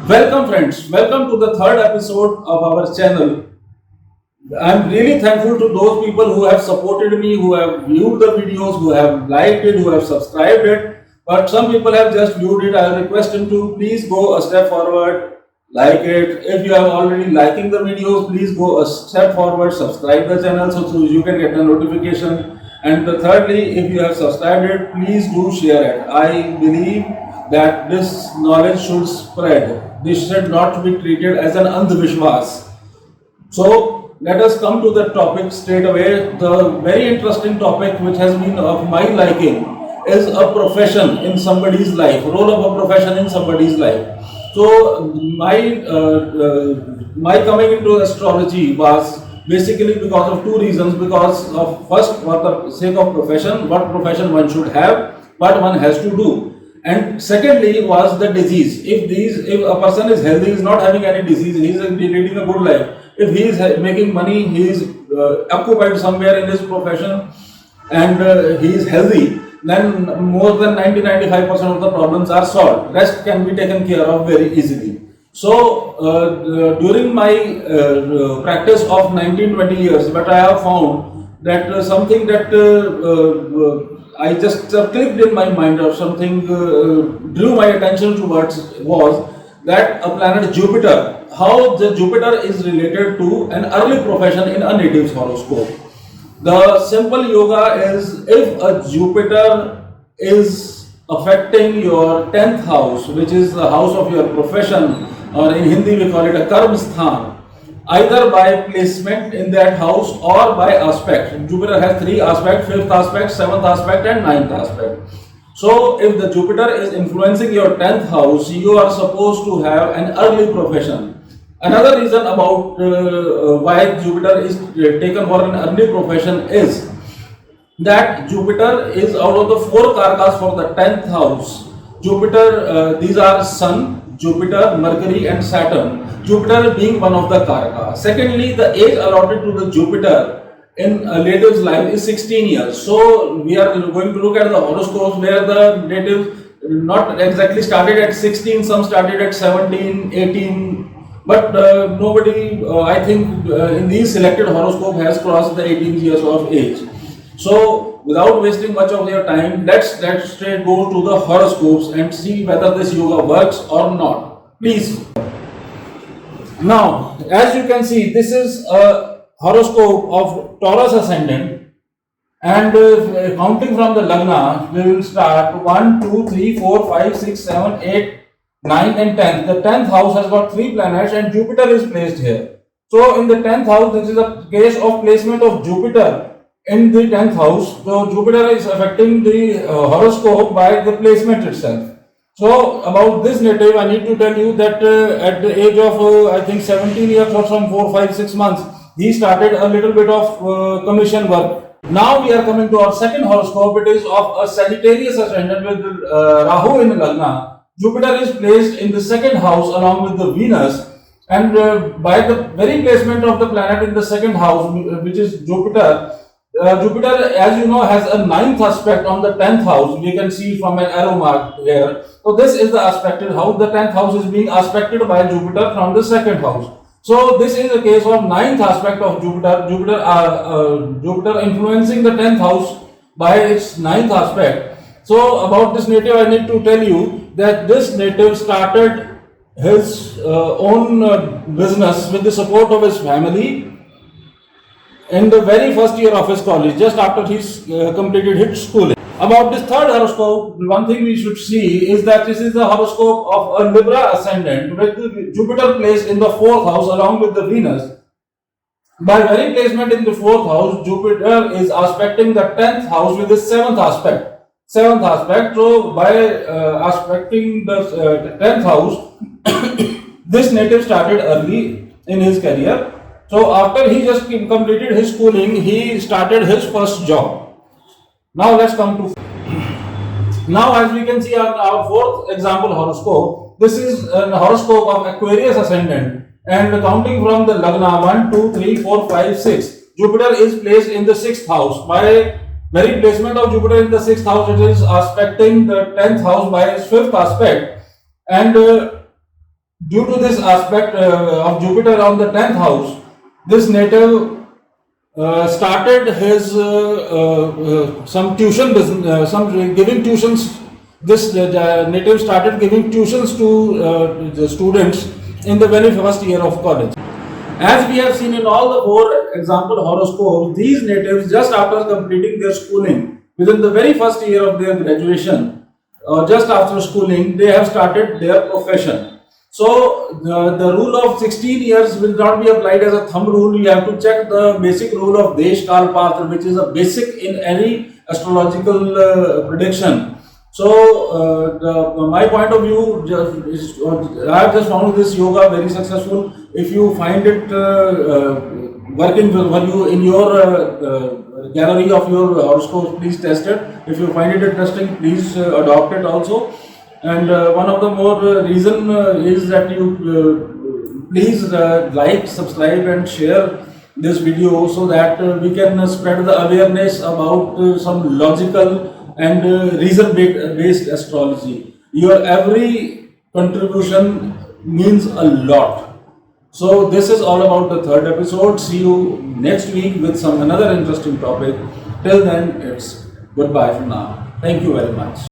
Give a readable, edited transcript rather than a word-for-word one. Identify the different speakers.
Speaker 1: Welcome friends, welcome to the third episode of our channel. I'm really thankful to those people who have supported me, who have viewed the videos, who have liked it, who have subscribed it. But some people have just viewed it. I request them to please go a step forward, like it. If you are already liking the videos, please go a step forward, subscribe the channel so you can get the notification. And thirdly, if you have subscribed it, please do share it. I believe that this knowledge should spread. This should not be treated as an andhvishwas. So let us come to the topic straight away. The very interesting topic which has been of my liking is a profession in somebody's life, role of a profession in somebody's life. So my coming into astrology was basically because of two reasons. Because of first, for the sake of profession, what profession one should have, what one has to do. And secondly was the disease. If a person is healthy, is not having any disease, he is leading a good life. If he is making money, he is occupied somewhere in his profession, and he is healthy, then more than 90-95% of the problems are solved. Rest can be taken care of very easily. So during my practice of 19-20 years, but I have found that something that I just clicked in my mind, or something drew my attention towards, was that a planet Jupiter, how the Jupiter is related to an early profession in a native's horoscope. The simple yoga is, if a Jupiter is affecting your 10th house, which is the house of your profession, or in Hindi we call it a karma sthan, either by placement in that house or by aspect. Jupiter has three aspects: 5th aspect, 7th aspect and 9th aspect. So if the Jupiter is influencing your 10th house, you are supposed to have an early profession. Another reason about why Jupiter is taken for an early profession is that Jupiter is out of the 4 karakas for the 10th house. Jupiter, these are Sun, Jupiter, Mercury and Saturn. Jupiter being one of the karaka. Secondly, the age allotted to the Jupiter in a native's life is 16 years. So we are going to look at the horoscopes where the natives not exactly started at 16, some started at 17, 18, but nobody, I think, in these selected horoscope has crossed the 18 years of age. So without wasting much of your time, let's straight go to the horoscopes and see whether this yoga works or not. Please. Now, as you can see, this is a horoscope of Taurus ascendant, and counting from the Lagna, we will start 1, 2, 3, 4, 5, 6, 7, 8, 9 and 10. The 10th house has got 3 planets and Jupiter is placed here. So in the 10th house, this is a case of placement of Jupiter in the 10th house. So Jupiter is affecting the horoscope by the placement itself. So about this native, I need to tell you that at the age of I think 17 years or some 4, 5, 6 months, he started a little bit of commission work. Now we are coming to our second horoscope. It is of a Sagittarius ascendant with Rahu in Lagna. Jupiter is placed in the 2nd house along with the Venus, and by the very placement of the planet in the 2nd house, which is Jupiter, Jupiter, as you know, has a 9th aspect on the 10th house. We can see from an arrow mark here. So this is the aspected house. The 10th house is being aspected by Jupiter from the 2nd house. So this is a case of 9th aspect of Jupiter. Jupiter influencing the 10th house by its 9th aspect. So about this native, I need to tell you that this native started his own business with the support of his family in the very first year of his college, just after he completed his schooling. About this third horoscope, one thing we should see is that this is the horoscope of a Libra ascendant with Jupiter placed in the 4th house along with the Venus. By very placement in the 4th house, Jupiter is aspecting the 10th house with the 7th aspect. So by aspecting the 10th house, this native started early in his career. So after he just completed his schooling, he started his first job. Now let's come to, now as we can see on our 4th example horoscope, this is a horoscope of Aquarius ascendant, and counting from the Lagna 1, 2, 3, 4, 5, 6, Jupiter is placed in the 6th house. By very placement of Jupiter in the 6th house, it is aspecting the 10th house by its 5th aspect, and due to this aspect of Jupiter on the 10th house, this native started his some tuition business, some giving tuitions. This native started giving tuitions to the students in the very first year of college. As we have seen in all the four example horoscopes, these natives just after completing their schooling, within the very first year of their graduation, or just after schooling, they have started their profession. So the rule of 16 years will not be applied as a thumb rule. You have to check the basic rule of Desh Kal Patra, which is a basic in any astrological prediction. So my point of view, I have just found this yoga very successful. If you find it working for you in your gallery of your horoscope, please test it. If you find it interesting, please adopt it also. And one of the more reason is that you please like, subscribe and share this video so that we can spread the awareness about some logical and reason-based astrology. Your every contribution means a lot. So this is all about the third episode. See you next week with some another interesting topic. Till then, it's goodbye for now. Thank you very much.